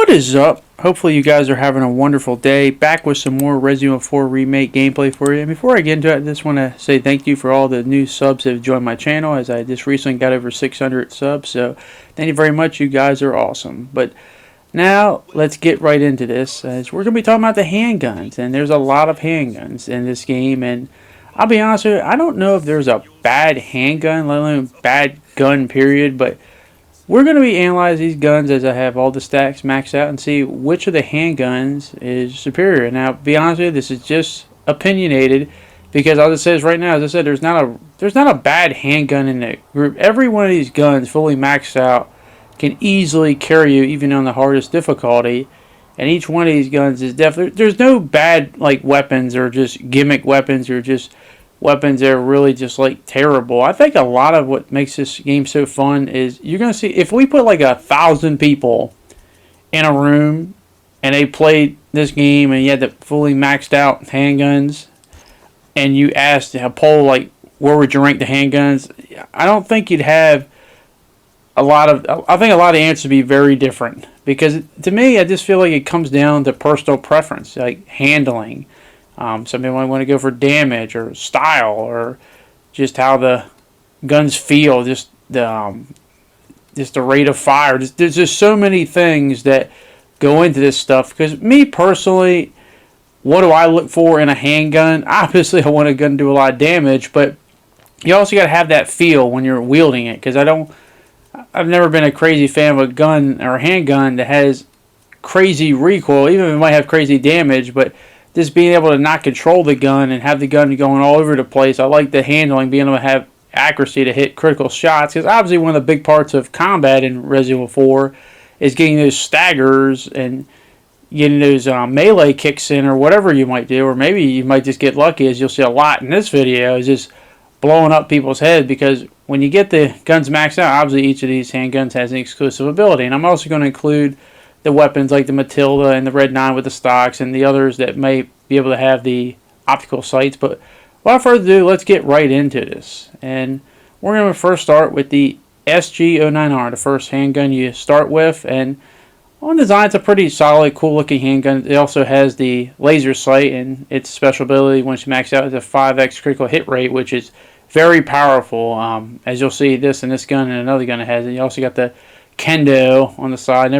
What is up? Hopefully you guys are having a wonderful day. Back with some more Resident Evil 4 Remake gameplay for you. And before I get into it, I just want to say thank you for all the new subs that have joined my channel, as I just recently got over 600 subs. So thank you very much. You guys are awesome. But now let's get right into this, as we're going to be talking about the handguns. And there's a lot of handguns in this game. And I'll be honest with you, I don't know if there's a bad handgun, let alone bad gun period, but we're going to be analyzing these guns as I have all the stacks maxed out and see which of the handguns is superior. Now, to be honest with you, this is just opinionated, because as it says right now, as I said, there's not a bad handgun in the group. Every one of these guns fully maxed out can easily carry you even on the hardest difficulty. And each one of these guns is definitely, there's no bad like weapons or just gimmick weapons or just weapons that are really just like terrible. I think a lot of what makes this game so fun is you're going to see, if we put like 1,000 people in a room and they played this game and you had the fully maxed out handguns and you asked a poll like where would you rank the handguns, I don't think you'd have a lot of, I think a lot of answers would be very different, because to me I just feel like it comes down to personal preference, like handling. Some people might want to go for damage or style or just how the guns feel, just the rate of fire. There's just so many things that go into this stuff. Because me personally, what do I look for in a handgun? Obviously, I want a gun to do a lot of damage, but you also got to have that feel when you're wielding it. Because I've never been a crazy fan of a gun or a handgun that has crazy recoil, even if it might have crazy damage, but just being able to not control the gun and have the gun going all over the place. I like the handling, being able to have accuracy to hit critical shots, because obviously one of the big parts of combat in Resident Evil 4 is getting those staggers and getting those melee kicks in, or whatever you might do, or maybe you might just get lucky, as you'll see a lot in this video, is just blowing up people's heads. Because when you get the guns maxed out, obviously each of these handguns has an exclusive ability, and I'm also going to include the weapons like the Matilda and the Rednine with the stocks, and the others that may be able to have the optical sights. But without further ado, let's get right into this. And we're going to first start with the SG09R, the first handgun you start with. And on design, it's a pretty solid, cool looking handgun. It also has the laser sight, and its special ability once you max out is a 5x critical hit rate, which is very powerful. As you'll see, this and this gun and another gun that has it. You also got the kendo on the side.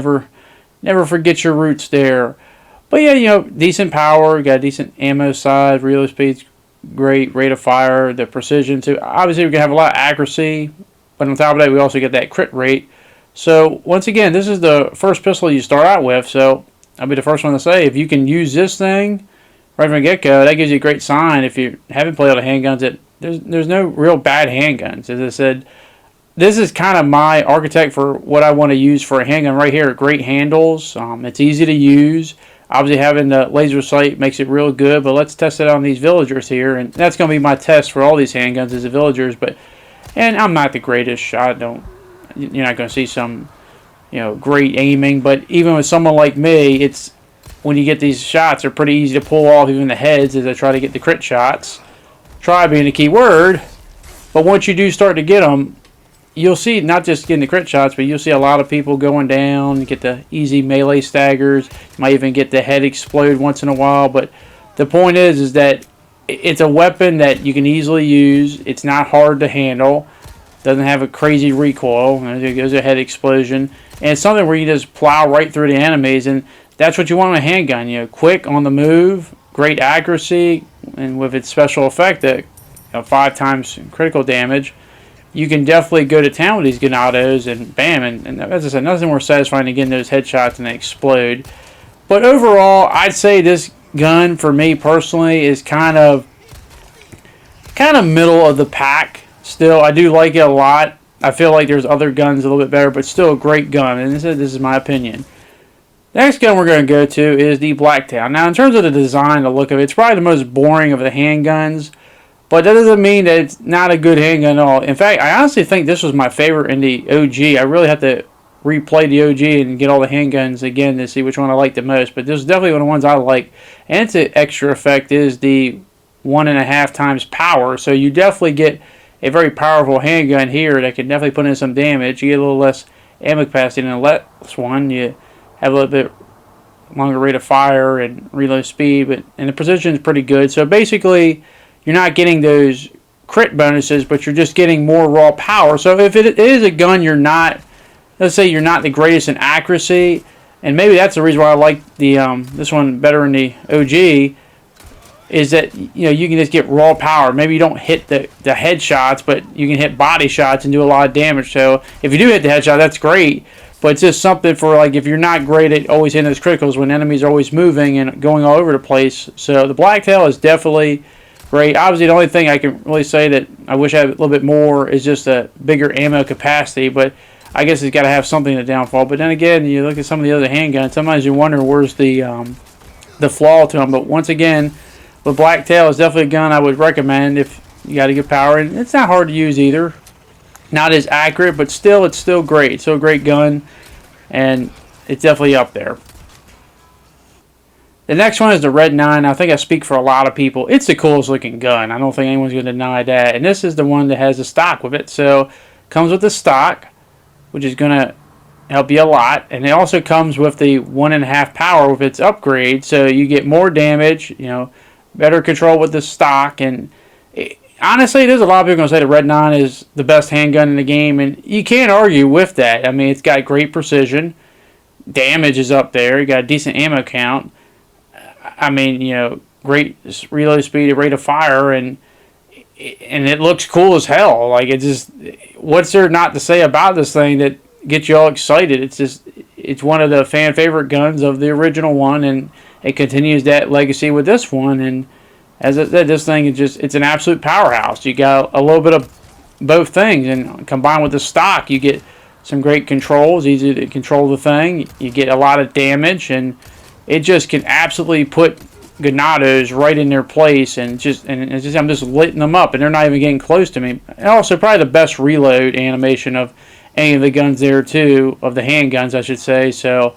Never forget your roots there. But yeah, decent power, got a decent ammo side, reload speed's great, rate of fire, the precision too. Obviously, we're going to have a lot of accuracy, but on top of that, we also get that crit rate. So, once again, this is the first pistol you start out with, so I'll be the first one to say, if you can use this thing right from the get-go, that gives you a great sign. If you haven't played all the handguns, that there's no real bad handguns. As I said, this is kind of my architect for what I want to use for a handgun right here. Great handles. It's easy to use. Obviously, having the laser sight makes it real good. But let's test it on these villagers here. And that's going to be my test for all these handguns, is the villagers. And I'm not the greatest shot. You're not going to see some, great aiming. But even with someone like me, it's when you get these shots, they're pretty easy to pull off, even the heads, as I try to get the crit shots. Try being the key word. But once you do start to get them, you'll see not just getting the crit shots, but you'll see a lot of people going down, get the easy melee staggers. You might even get the head explode once in a while. But the point is that it's a weapon that you can easily use. It's not hard to handle. Doesn't have a crazy recoil. There goes a head explosion. And it's something where you just plow right through the enemies. And that's what you want in a handgun. Quick on the move, great accuracy, and with its special effect that 5 times critical damage, you can definitely go to town with these Ganados, and bam, and as I said, nothing more satisfying than getting those headshots and they explode. But overall, I'd say this gun, for me personally, is kind of middle of the pack. Still, I do like it a lot. I feel like there's other guns a little bit better, but still a great gun, and this is my opinion. The next gun we're going to go to is the Blacktail. Now, in terms of the design, the look of it, it's probably the most boring of the handguns. But that doesn't mean that it's not a good handgun at all. In fact, I honestly think this was my favorite in the OG. I really have to replay the OG and get all the handguns again to see which one I like the most. But this is definitely one of the ones I like. And its extra effect is the 1.5 times power. So you definitely get a very powerful handgun here that can definitely put in some damage. You get a little less ammo capacity than the last one. You have a little bit longer rate of fire and reload speed, and the precision is pretty good. So basically, you're not getting those crit bonuses, but you're just getting more raw power. So if it is a gun you're not, let's say you're not the greatest in accuracy, and maybe that's the reason why I like the this one better in the OG, is that you can just get raw power. Maybe you don't hit the headshots, but you can hit body shots and do a lot of damage. So if you do hit the headshot, that's great. But it's just something for, like, if you're not great at always hitting those criticals when enemies are always moving and going all over the place. So the Blacktail is definitely great. Obviously, the only thing I can really say that I wish I had a little bit more is just a bigger ammo capacity. But I guess it's got to have something to downfall. But then again, you look at some of the other handguns, sometimes you wonder where's the flaw to them. But once again, the Blacktail is definitely a gun I would recommend if you got to get power. And it's not hard to use either. Not as accurate, but still, it's still great. It's still a great gun, and it's definitely up there. The next one is the Rednine. I think I speak for a lot of people. It's the coolest looking gun. I don't think anyone's going to deny that. And this is the one that has the stock with it. So, comes with the stock, which is going to help you a lot. And it also comes with the 1.5 power with its upgrade. So, you get more damage, better control with the stock. And honestly, there's a lot of people going to say the Rednine is the best handgun in the game, and you can't argue with that. I mean, it's got great precision. Damage is up there. You got a decent ammo count. I mean, great reload speed, rate of fire, and it looks cool as hell. Like, it just, what's there not to say about this thing that gets you all excited? It's one of the fan favorite guns of the original one, and it continues that legacy with this one. And as I said, this thing is it's an absolute powerhouse. You got a little bit of both things, and combined with the stock, you get some great controls, easy to control the thing. You get a lot of damage, and it just can absolutely put Ganados right in their place, and I'm just lighting them up, and they're not even getting close to me. And also, probably the best reload animation of any of the guns there too, of the handguns, I should say. So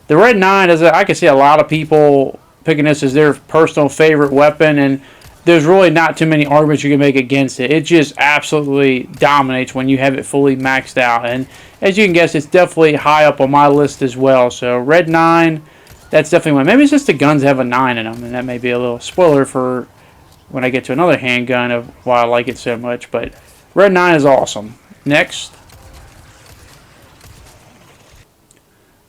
the Rednine, I can see a lot of people picking this as their personal favorite weapon, and there's really not too many arguments you can make against it. It just absolutely dominates when you have it fully maxed out, and as you can guess, it's definitely high up on my list as well. So Rednine, that's definitely one. Maybe it's just the guns have a 9 in them, and that may be a little spoiler for when I get to another handgun of why I like it so much. But Rednine is awesome. Next,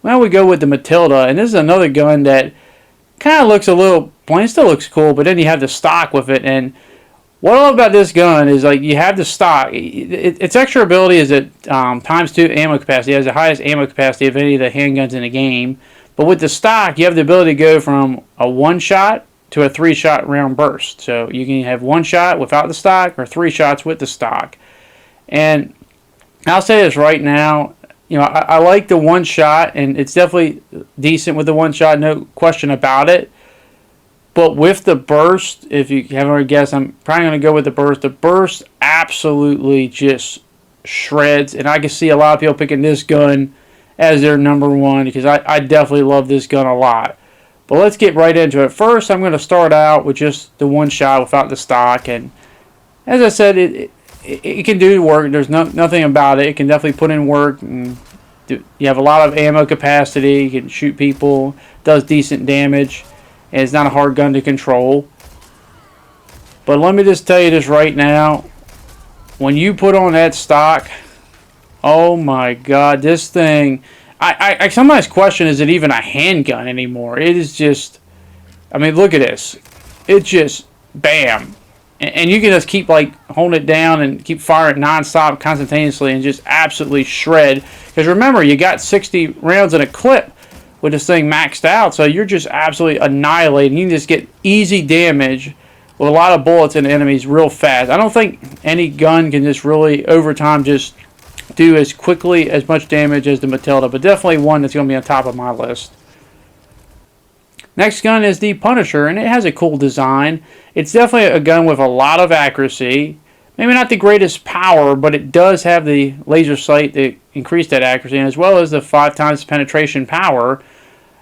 well, we go with the Matilda, and this is another gun that kind of looks a little plain. Still looks cool, but then you have the stock with it. And what I love about this gun is, like, you have the stock. Its extra ability is that ×2 ammo capacity. It has the highest ammo capacity of any of the handguns in the game. But with the stock, you have the ability to go from a 1-shot to a 3-shot round burst. So you can have 1 shot without the stock, or 3 shots with the stock. And I'll say this right now, I like the 1 shot, and it's definitely decent with the 1 shot, no question about it. But with the burst, if you haven't already guessed, I'm probably going to go with the burst. The burst absolutely just shreds, and I can see a lot of people picking this gun as their number one, because I definitely love this gun a lot. But let's get right into it. First, I'm going to start out with just the 1 shot without the stock, and as I said, it can do work. There's nothing about it. It can definitely put in work. And you have a lot of ammo capacity. You can shoot people. Does decent damage. And it's not a hard gun to control. But let me just tell you this right now. When you put on that stock, oh my God, this thing, I sometimes question, is it even a handgun anymore? It is just, I mean, look at this. It just, bam. And you can just keep, like, holding it down and keep firing non-stop, constantly, and just absolutely shred. Because remember, you got 60 rounds in a clip with this thing maxed out, so you're just absolutely annihilating. You can just get easy damage with a lot of bullets and enemies real fast. I don't think any gun can just really, over time, just do as quickly as much damage as the Matilda, but definitely one that's going to be on top of my list. Next gun is the Punisher, and it has a cool design. It's definitely a gun with a lot of accuracy. Maybe not the greatest power, but it does have the laser sight that increase that accuracy, as well as the 5 times penetration power.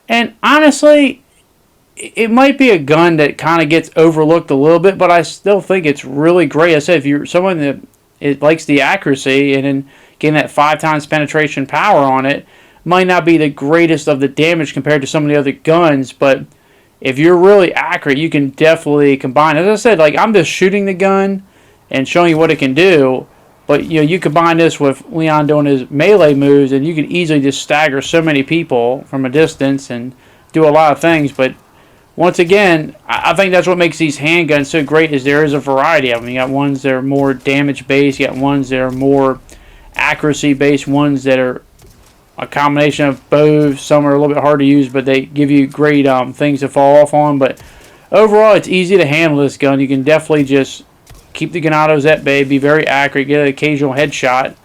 And honestly, it might be a gun that kind of gets overlooked a little bit, but I still think it's really great. I said, if you're someone that likes the accuracy and then getting that 5 times penetration power on it, might not be the greatest of the damage compared to some of the other guns, but if you're really accurate, you can definitely combine. As I said, like, I'm just shooting the gun and showing you what it can do, but you combine this with Leon doing his melee moves, and you can easily just stagger so many people from a distance and do a lot of things. But once again, I think that's what makes these handguns so great, is there is a variety of them. You got ones that are more damage based, you got ones that are more accuracy based, ones that are a combination of both. Some are a little bit hard to use, but they give you great things to fall off on. But overall, it's easy to handle this gun. You can definitely just keep the ganados at bay, be very accurate, get an occasional headshot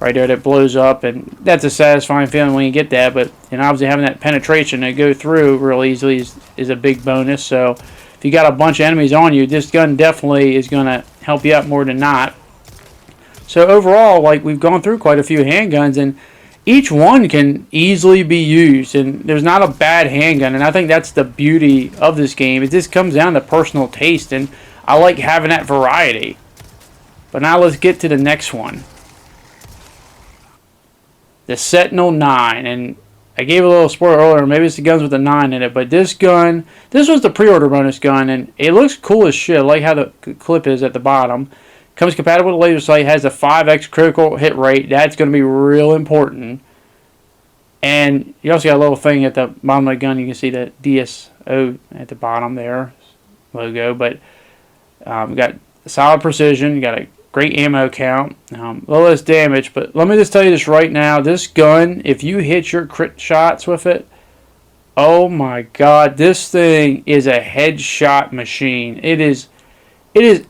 right there that blows up, and that's a satisfying feeling when you get that. But obviously having that penetration to go through real easily is a big bonus. So if you got a bunch of enemies on you, this gun definitely is going to help you out more than not. So overall, like, we've gone through quite a few handguns, and each one can easily be used, and there's not a bad handgun. And I think that's the beauty of this game. It just comes down to personal taste, and I like having that variety. But now let's get to the next one. The Sentinel 9, and I gave a little spoiler earlier, maybe it's the guns with the 9 in it, but this gun, this was the pre-order bonus gun, and it looks cool as shit. I like how the clip is at the bottom. Comes compatible with a laser sight, has a 5x critical hit rate. That's going to be real important. And you also got a little thing at the bottom of the gun. You can see the DSO at the bottom there, logo. But we got solid precision. You got a great ammo count. A little less damage. But let me just tell you this right now. This gun, if you hit your crit shots with it, oh my God, this thing is a headshot machine. It is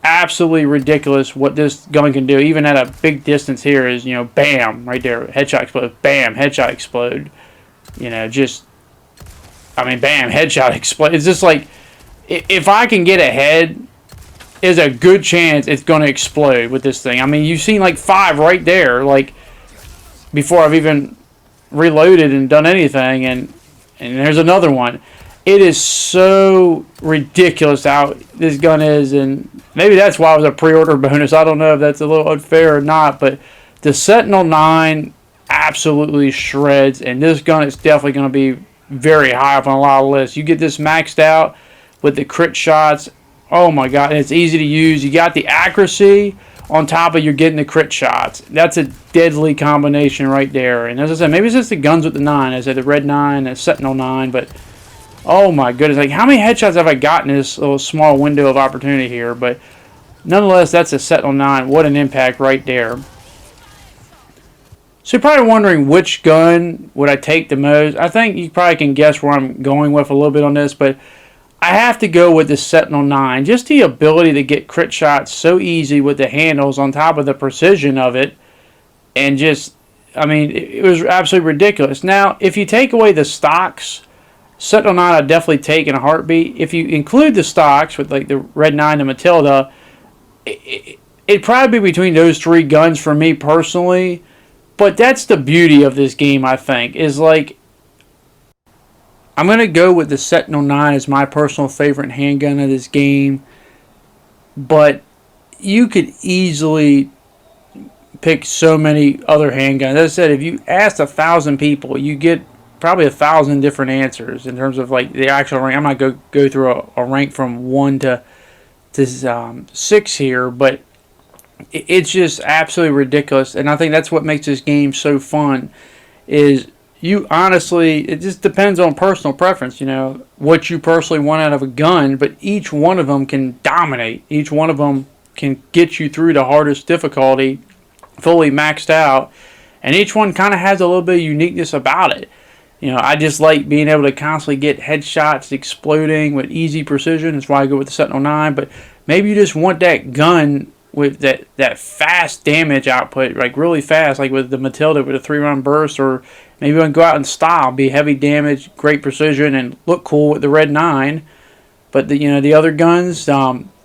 absolutely ridiculous what this gun can do. Even at a big distance here is, bam, right there, headshot explode, bam, headshot explode. Bam, headshot explode. It's just like, if I can get ahead, there's a good chance it's going to explode with this thing. I mean, you've seen like 5 right there, like, before I've even reloaded and done anything, and there's another one. It is so ridiculous how this gun is, and maybe that's why it was a pre-order bonus. I don't know if that's a little unfair or not, but the Sentinel 9 absolutely shreds, and this gun is definitely going to be very high up on a lot of lists. You get this maxed out with the crit shots. Oh my God, and it's easy to use. You got the accuracy on top of you're getting the crit shots. That's a deadly combination right there. And as I said, maybe it's just the guns with the 9. I said the Rednine, the Sentinel 9, but oh my goodness, like, how many headshots have I gotten in this little small window of opportunity here? But nonetheless, that's a Sentinel 9. What an impact right there. So you're probably wondering which gun would I take the most. I think you probably can guess where I'm going with a little bit on this, but I have to go with the Sentinel 9. Just the ability to get crit shots so easy with the handles on top of the precision of it. And just, it was absolutely ridiculous. Now, if you take away the stocks, Sentinel 9 I'd definitely take in a heartbeat. If you include the stocks with like the Rednine and Matilda, it'd probably be between those 3 guns for me personally. But that's the beauty of this game, I think, is like, I'm going to go with the Sentinel 9 as my personal favorite handgun of this game. But you could easily pick so many other handguns. As I said, if you asked 1,000 people, you get probably 1,000 different answers in terms of like the actual rank. I'm not going to go through a rank from 1 to 6 here, but it's just absolutely ridiculous. And I think that's what makes this game so fun, is you honestly, it just depends on personal preference, what you personally want out of a gun, but each one of them can dominate. Each one of them can get you through the hardest difficulty fully maxed out, and each one kind of has a little bit of uniqueness about it. I just like being able to constantly get headshots exploding with easy precision. That's why I go with the Sentinel 9. But maybe you just want that gun with that fast damage output, like really fast, like with the Matilda with a 3-round burst, or maybe you want to go out in style, be heavy damage, great precision, and look cool with the Rednine. But the other guns,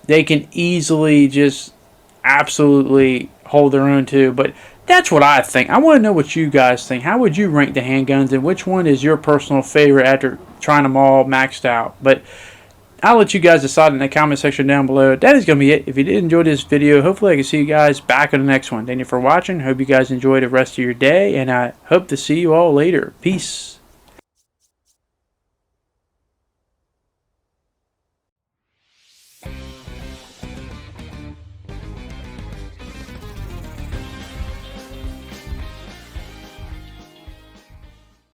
they can easily just absolutely hold their own too. But that's what I think. I want to know what you guys think. How would you rank the handguns, and which one is your personal favorite after trying them all maxed out? But I'll let you guys decide in the comment section down below. That is going to be it. If you did enjoy this video, hopefully I can see you guys back in the next one. Thank you for watching. Hope you guys enjoy the rest of your day, and I hope to see you all later. Peace.